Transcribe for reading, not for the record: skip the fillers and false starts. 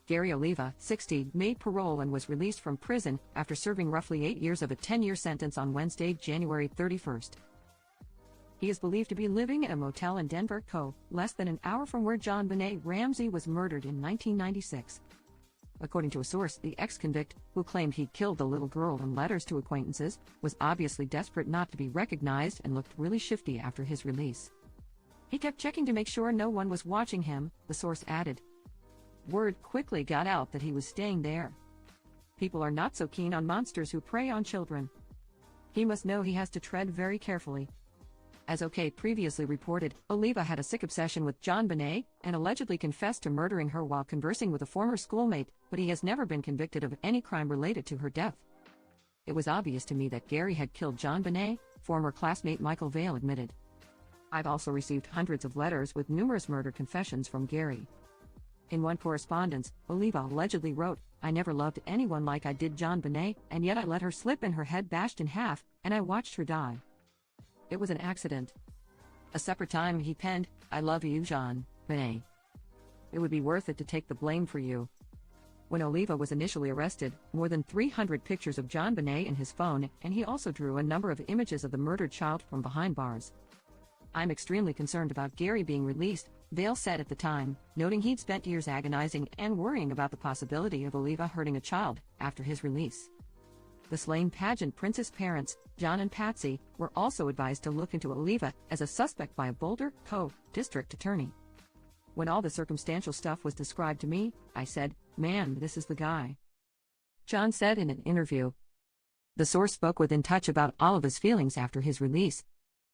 Gary Oliva, 60, made parole and was released from prison after serving roughly 8 years of a 10-year sentence on Wednesday, January 31st. He is believed to be living in a motel in Denver, less than an hour from where JonBenet Ramsey was murdered in 1996. According to a source, the ex-convict, who claimed he killed the little girl in letters to acquaintances, was obviously desperate not to be recognized and looked really shifty after his release. He kept checking to make sure no one was watching him, the source added. Word quickly got out that he was staying there. People are not so keen on monsters who prey on children. He must know he has to tread very carefully. As OK previously reported, Oliva had a sick obsession with JonBenet and allegedly confessed to murdering her while conversing with a former schoolmate, but he has never been convicted of any crime related to her death. It was obvious to me that Gary had killed JonBenet, former classmate Michael Vail admitted. I've also received hundreds of letters with numerous murder confessions from Gary. In one correspondence, Oliva allegedly wrote, "I never loved anyone like I did JonBenet, and yet I let her slip and her head bashed in half, and I watched her die. It was an accident." A separate time he penned, "I love you, JonBenet. It would be worth it to take the blame for you." When Oliva was initially arrested, more than 300 pictures of JonBenet in his phone, and he also drew a number of images of the murdered child from behind bars. "I'm extremely concerned about Gary being released," Vail said at the time, noting he'd spent years agonizing and worrying about the possibility of Oliva hurting a child after his release. The slain pageant princess parents, John and Patsy, were also advised to look into Oliva as a suspect by a Boulder, district attorney. "When all the circumstantial stuff was described to me, I said, man, this is the guy," John said in an interview. The source spoke with In Touch about Oliva's feelings after his release,